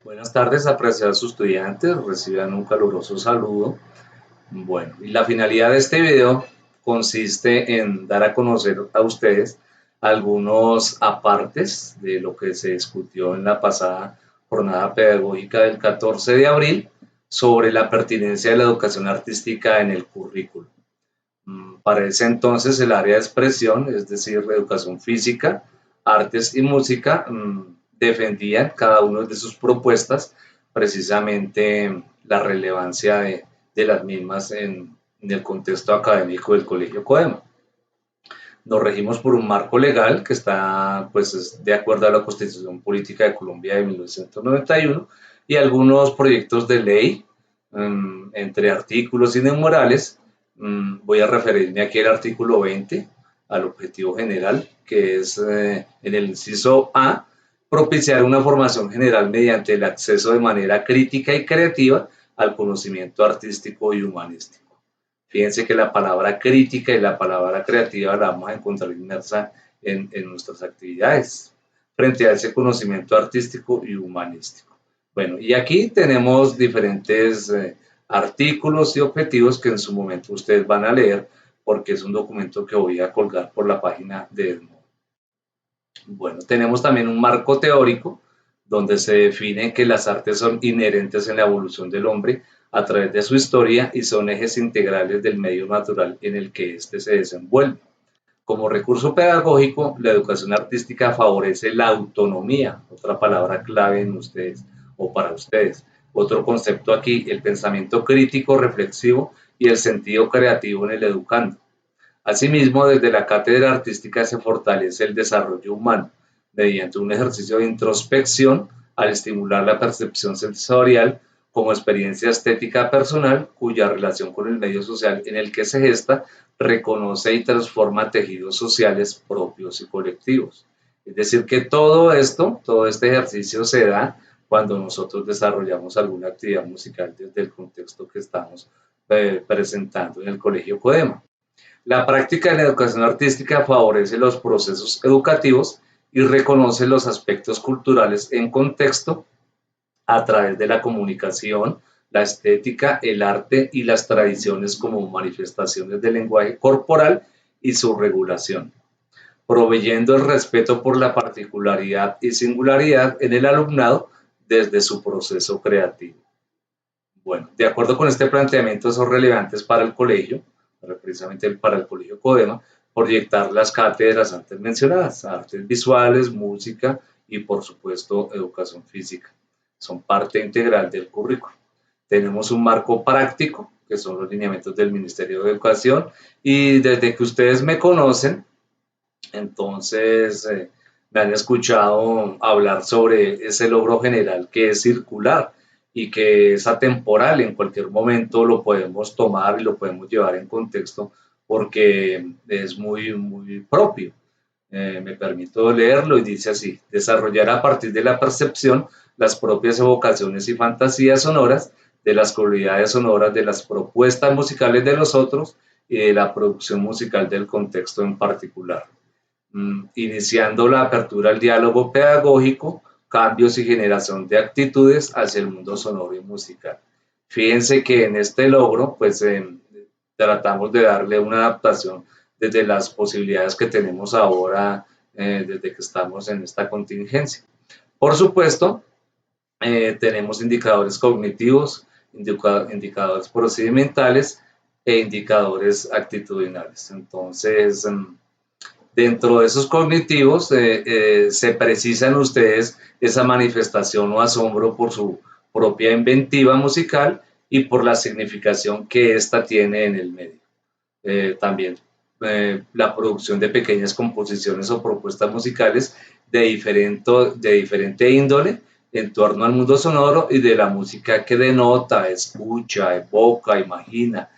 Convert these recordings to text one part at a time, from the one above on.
Buenas tardes, apreciados estudiantes, reciban un caluroso saludo. Bueno, y la finalidad de este video consiste en dar a conocer a ustedes algunos apartes de lo que se discutió en la pasada jornada pedagógica del 14 de abril sobre la pertinencia de la educación artística en el currículo. Para ese entonces el área de expresión, es decir, educación física, artes y música, defendían cada uno de sus propuestas precisamente la relevancia de las mismas en el contexto académico del Colegio CODEMA. Nos regimos por un marco legal que está pues, de acuerdo a la Constitución Política de Colombia de 1991 y algunos proyectos de ley, entre artículos y memoriales. Voy a referirme aquí al artículo 20, al objetivo general, que es en el inciso A, propiciar una formación general mediante el acceso de manera crítica y creativa al conocimiento artístico y humanístico. Fíjense que la palabra crítica y la palabra creativa la vamos a encontrar inmersa en nuestras actividades frente a ese conocimiento artístico y humanístico. Bueno, y aquí tenemos diferentes artículos y objetivos que en su momento ustedes van a leer porque es un documento que voy a colgar por la página de Edmo. Bueno, tenemos también un marco teórico donde se define que las artes son inherentes en la evolución del hombre a través de su historia y son ejes integrales del medio natural en el que éste se desenvuelve. Como recurso pedagógico, la educación artística favorece la autonomía, otra palabra clave en ustedes o para ustedes. Otro concepto aquí, el pensamiento crítico, reflexivo y el sentido creativo en el educando. Asimismo, desde la cátedra artística se fortalece el desarrollo humano mediante un ejercicio de introspección al estimular la percepción sensorial como experiencia estética personal cuya relación con el medio social en el que se gesta reconoce y transforma tejidos sociales propios y colectivos. Es decir, que todo esto, todo este ejercicio se da cuando nosotros desarrollamos alguna actividad musical desde el contexto que estamos presentando en el Colegio CODEMA. La práctica de la educación artística favorece los procesos educativos y reconoce los aspectos culturales en contexto a través de la comunicación, la estética, el arte y las tradiciones como manifestaciones del lenguaje corporal y su regulación, proveyendo el respeto por la particularidad y singularidad en el alumnado desde su proceso creativo. Bueno, de acuerdo con este planteamiento son relevantes para el colegio, precisamente para el colegio CODEMA, proyectar las cátedras antes mencionadas, artes visuales, música y por supuesto educación física. Son parte integral del currículo. Tenemos un marco práctico, que son los lineamientos del Ministerio de Educación, y desde que ustedes me conocen, entonces me han escuchado hablar sobre ese logro general que es circular y que es atemporal, en cualquier momento lo podemos tomar y lo podemos llevar en contexto porque es muy propio. Me permito leerlo y dice así: desarrollar a partir de la percepción las propias evocaciones y fantasías sonoras de las cualidades sonoras de las propuestas musicales de los otros y de la producción musical del contexto en particular. Iniciando la apertura al diálogo pedagógico, cambios y generación de actitudes hacia el mundo sonoro y musical. Fíjense que en este logro, pues tratamos de darle una adaptación desde las posibilidades que tenemos ahora, desde que estamos en esta contingencia. Por supuesto, tenemos indicadores cognitivos, indicadores procedimentales e indicadores actitudinales. Entonces, dentro de esos cognitivos se precisan ustedes esa manifestación o asombro por su propia inventiva musical y por la significación que ésta tiene en el medio. También la producción de pequeñas composiciones o propuestas musicales de diferente índole en torno al mundo sonoro y de la música que denota, escucha, evoca, imagina,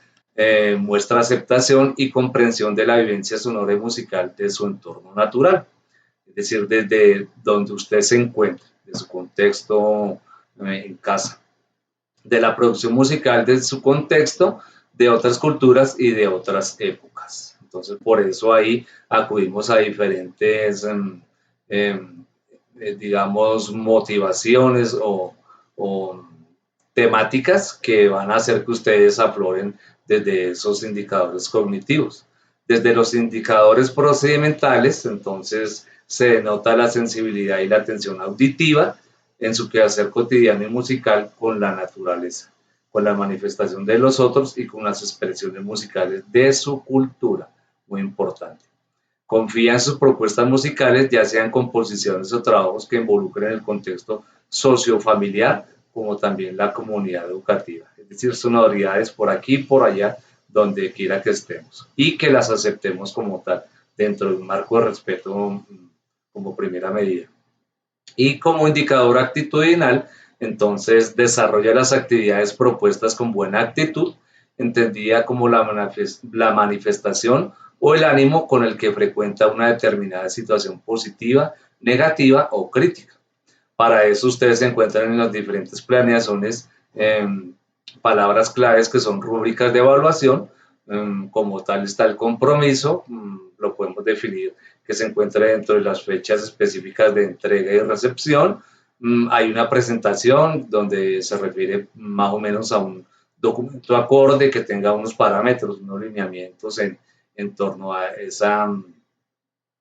muestra aceptación y comprensión de la vivencia sonora y musical de su entorno natural, es decir, desde donde usted se encuentra, de su contexto en casa, de la producción musical de su contexto, de otras culturas y de otras épocas. Entonces, por eso ahí acudimos a diferentes, digamos, motivaciones o temáticas que van a hacer que ustedes afloren desde esos indicadores cognitivos. Desde los indicadores procedimentales, entonces se denota la sensibilidad y la atención auditiva en su quehacer cotidiano y musical con la naturaleza, con la manifestación de los otros y con las expresiones musicales de su cultura. Muy importante. Confía en sus propuestas musicales, ya sean composiciones o trabajos que involucren el contexto sociofamiliar, como también la comunidad educativa. Es decir, sonoridades por aquí y por allá, donde quiera que estemos. Y que las aceptemos como tal, dentro de un marco de respeto como primera medida. Y como indicador actitudinal, entonces desarrolla las actividades propuestas con buena actitud, entendida como la manifestación o el ánimo con el que frecuenta una determinada situación positiva, negativa o crítica. Para eso ustedes se encuentran en las diferentes planeaciones palabras claves que son rúbricas de evaluación. Como tal está el compromiso, lo podemos definir que se encuentra dentro de las fechas específicas de entrega y recepción. Hay una presentación donde se refiere más o menos a un documento acorde que tenga unos parámetros, unos lineamientos en torno a esa,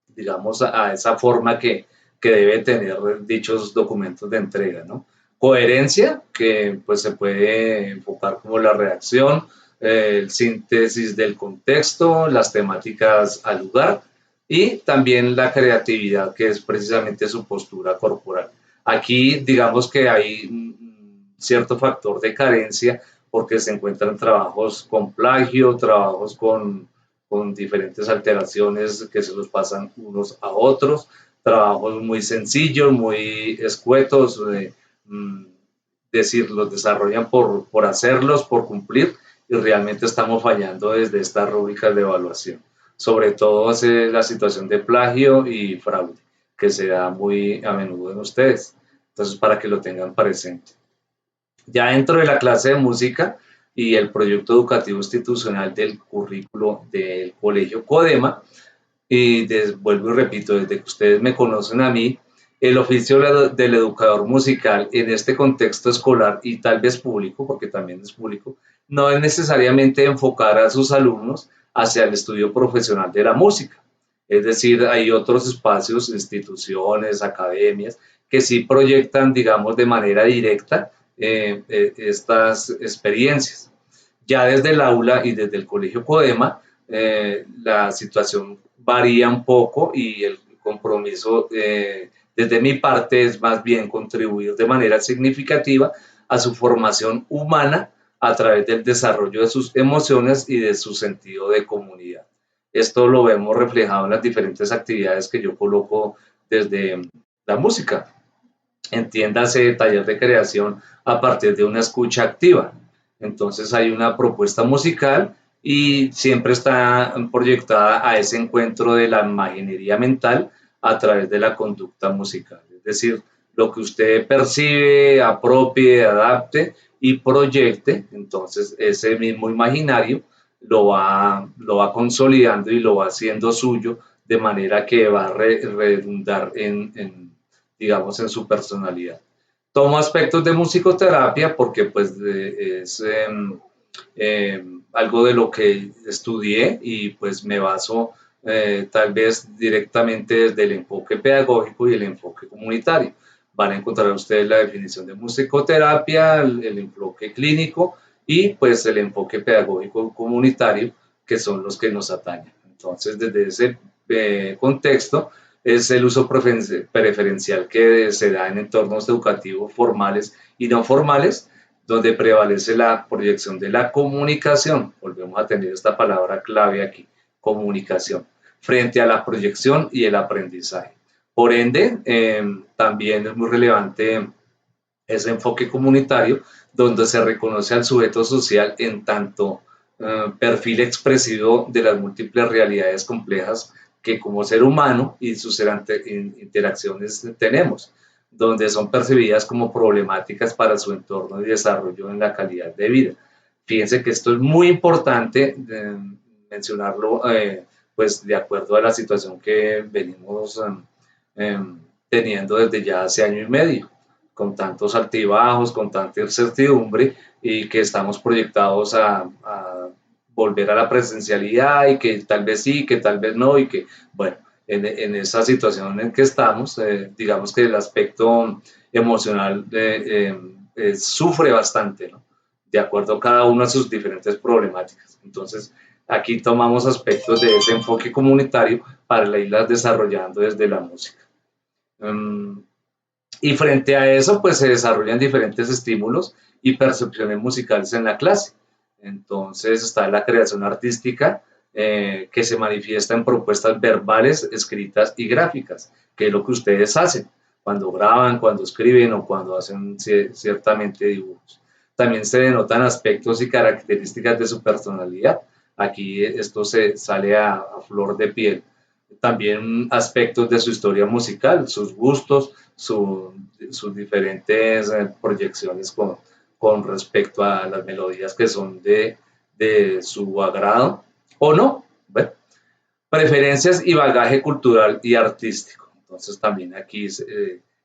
digamos, a esa forma que debe tener dichos documentos de entrega, ¿no? Coherencia, que pues se puede enfocar como la redacción, el síntesis del contexto, las temáticas al lugar y también la creatividad, que es precisamente su postura corporal. Aquí digamos que hay un cierto factor de carencia porque se encuentran trabajos con plagio, trabajos con diferentes alteraciones que se los pasan unos a otros, trabajos muy sencillos, muy escuetos, decir, los desarrollan por hacerlos, por cumplir, y realmente estamos fallando desde estas rúbricas de evaluación. Sobre todo es la situación de plagio y fraude, que se da muy a menudo en ustedes. Entonces, para que lo tengan presente. Ya dentro de la clase de música y el proyecto educativo institucional del currículo del Colegio Codema, y vuelvo y repito, desde que ustedes me conocen a mí, el oficio del educador musical en este contexto escolar y tal vez público, porque también es público, no es necesariamente enfocar a sus alumnos hacia el estudio profesional de la música. Es decir, hay otros espacios, instituciones, academias, que sí proyectan, digamos, de manera directa estas experiencias. Ya desde el aula y desde el Colegio Codema, la situación varía un poco y el compromiso desde mi parte es más bien contribuir de manera significativa a su formación humana a través del desarrollo de sus emociones y de su sentido de comunidad. Esto lo vemos reflejado en las diferentes actividades que yo coloco desde la música. Entiéndase, taller de creación a partir de una escucha activa. Entonces hay una propuesta musical y siempre está proyectada a ese encuentro de la imaginería mental a través de la conducta musical. Es decir, lo que usted percibe, apropie, adapte y proyecte, entonces ese mismo imaginario lo va consolidando y lo va haciendo suyo de manera que va a redundar digamos, en su personalidad. Tomo aspectos de musicoterapia porque pues es algo de lo que estudié y pues me baso tal vez directamente desde el enfoque pedagógico y el enfoque comunitario. Van a encontrar ustedes la definición de musicoterapia, el enfoque clínico y pues el enfoque pedagógico comunitario, que son los que nos atañen. Entonces, desde ese contexto, es el uso preferencial que se da en entornos educativos formales y no formales, donde prevalece la proyección de la comunicación. Volvemos a tener esta palabra clave aquí, comunicación, frente a la proyección y el aprendizaje. Por ende, también es muy relevante ese enfoque comunitario, donde se reconoce al sujeto social en tanto perfil expresivo de las múltiples realidades complejas que como ser humano y sus interacciones tenemos, donde son percibidas como problemáticas para su entorno y desarrollo en la calidad de vida. Fíjense que esto es muy importante mencionarlo, pues de acuerdo a la situación que venimos teniendo desde ya hace año y medio. con tantos altibajos, con tanta incertidumbre y que estamos proyectados a volver a la presencialidad y que tal vez sí, que tal vez no y que, bueno, en esa situación en que estamos, digamos que el aspecto emocional sufre bastante, ¿no? De acuerdo cada uno a sus diferentes problemáticas. Entonces, aquí tomamos aspectos de ese enfoque comunitario para irlas desarrollando desde la música. Y frente a eso, pues se desarrollan diferentes estímulos y percepciones musicales en la clase. Entonces está la creación artística que se manifiesta en propuestas verbales, escritas y gráficas, que es lo que ustedes hacen cuando graban, cuando escriben o cuando hacen ciertamente dibujos. También se denotan aspectos y características de su personalidad. Aquí esto se sale a flor de piel. También aspectos de su historia musical, sus gustos, sus diferentes proyecciones con respecto a las melodías que son de su agrado o no. Bueno, preferencias y bagaje cultural y artístico. Entonces también aquí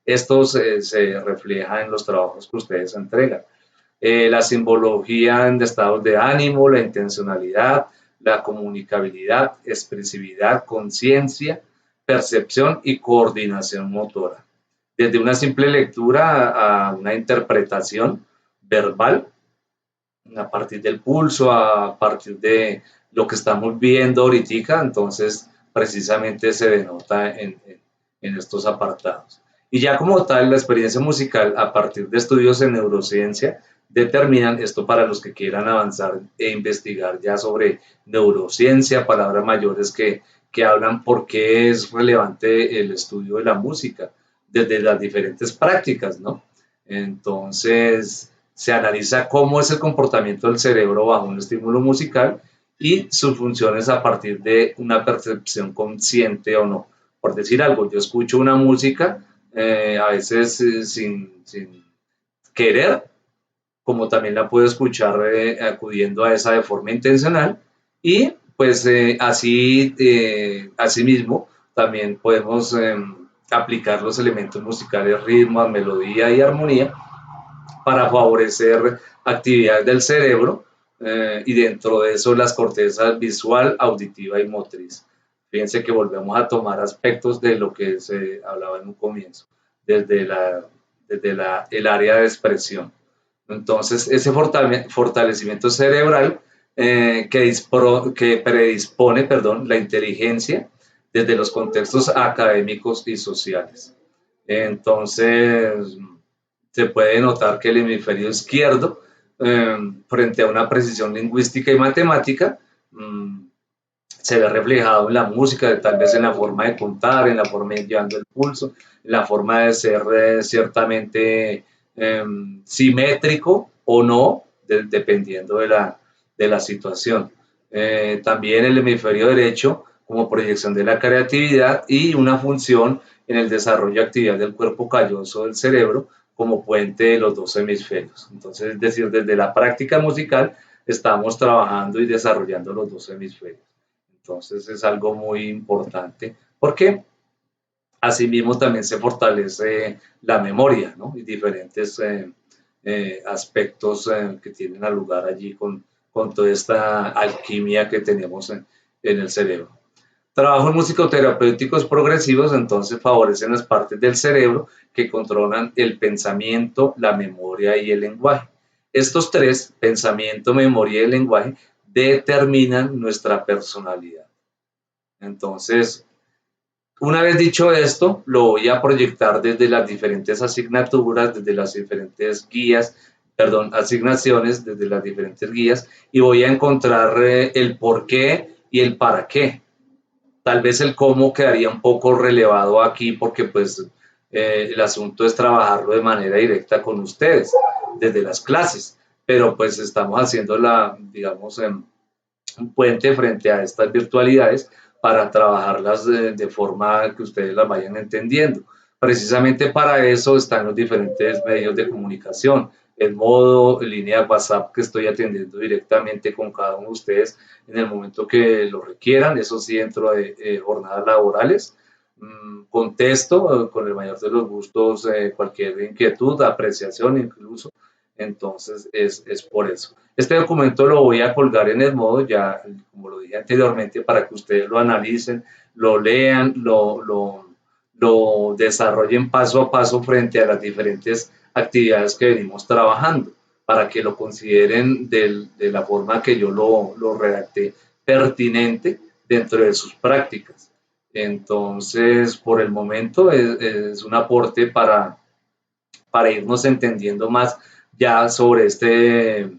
esto se refleja en los trabajos que ustedes entregan. La simbología de estados de ánimo, la intencionalidad, la comunicabilidad, expresividad, conciencia, percepción y coordinación motora. Desde una simple lectura a una interpretación verbal, a partir del pulso, a partir de lo que estamos viendo ahorita, entonces precisamente se denota en estos apartados. Y ya como tal, la experiencia musical a partir de estudios en neurociencia determinan esto para los que quieran avanzar e investigar ya sobre neurociencia, palabras mayores que hablan por qué es relevante el estudio de la música desde las diferentes prácticas, ¿no? Entonces, se analiza cómo es el comportamiento del cerebro bajo un estímulo musical y sus funciones a partir de una percepción consciente o no. Por decir algo, yo escucho una música a veces sin querer, como también la puedo escuchar acudiendo a esa de forma intencional y pues así mismo también podemos aplicar los elementos musicales, ritmo, melodía y armonía para favorecer actividades del cerebro y dentro de eso las cortezas visual, auditiva y motriz. Fíjense que volvemos a tomar aspectos de lo que se hablaba en un comienzo, desde el área de expresión. Entonces, ese fortalecimiento cerebral que predispone, perdón, la inteligencia desde los contextos académicos y sociales. Entonces, se puede notar que el hemisferio izquierdo, frente a una precisión lingüística y matemática, se ve reflejado en la música, tal vez en la forma de contar, en la forma de ir llevando el pulso, en la forma de ser ciertamente simétrico o no, dependiendo de la situación. También el hemisferio derecho como proyección de la creatividad y una función en el desarrollo de actividad del cuerpo calloso del cerebro como puente de los dos hemisferios. Entonces, es decir, desde la práctica musical estamos trabajando y desarrollando los dos hemisferios. Entonces, es algo muy importante porque asimismo también se fortalece la memoria, ¿no? Y diferentes aspectos que tienen lugar allí con toda esta alquimia que tenemos en el cerebro. Trabajos musicoterapéuticos progresivos entonces favorecen las partes del cerebro que controlan el pensamiento, la memoria y el lenguaje. Estos tres, pensamiento, memoria y el lenguaje, determinan nuestra personalidad. Entonces, una vez dicho esto, lo voy a proyectar desde las diferentes asignaturas, desde las diferentes guías, perdón, asignaciones, desde las diferentes guías, y voy a encontrar el por qué y el para qué. Tal vez el cómo quedaría un poco relevado aquí porque pues el asunto es trabajarlo de manera directa con ustedes desde las clases, pero pues estamos haciendo digamos, un puente frente a estas virtualidades para trabajarlas de forma que ustedes las vayan entendiendo. Precisamente para eso están los diferentes medios de comunicación, el modo, línea WhatsApp que estoy atendiendo directamente con cada uno de ustedes en el momento que lo requieran, eso sí dentro de jornadas laborales, contesto con el mayor de los gustos cualquier inquietud, apreciación incluso. Entonces es por eso. Este documento lo voy a colgar en el modo, ya como lo dije anteriormente, para que ustedes lo analicen, lo lean, lo desarrollen paso a paso frente a las diferentes actividades que venimos trabajando, para que lo consideren de la forma que yo lo redacté, pertinente dentro de sus prácticas. Entonces, por el momento es un aporte para irnos entendiendo más ya sobre este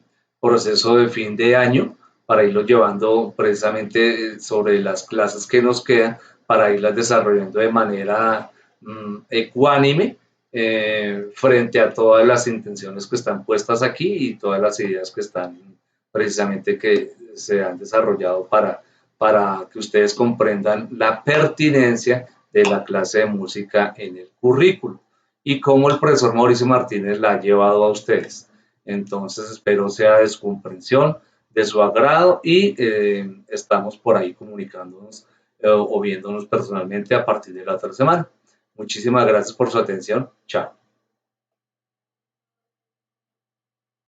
proceso de fin de año, para irlo llevando precisamente sobre las clases que nos quedan, para irlas desarrollando de manera ecuánime frente a todas las intenciones que están puestas aquí y todas las ideas que están precisamente que se han desarrollado para que ustedes comprendan la pertinencia de la clase de música en el currículo y cómo el profesor Mauricio Martínez la ha llevado a ustedes. Entonces espero sea de su comprensión, de su agrado y estamos por ahí comunicándonos o viéndonos personalmente a partir de la otra semana. Muchísimas gracias por su atención. Chao.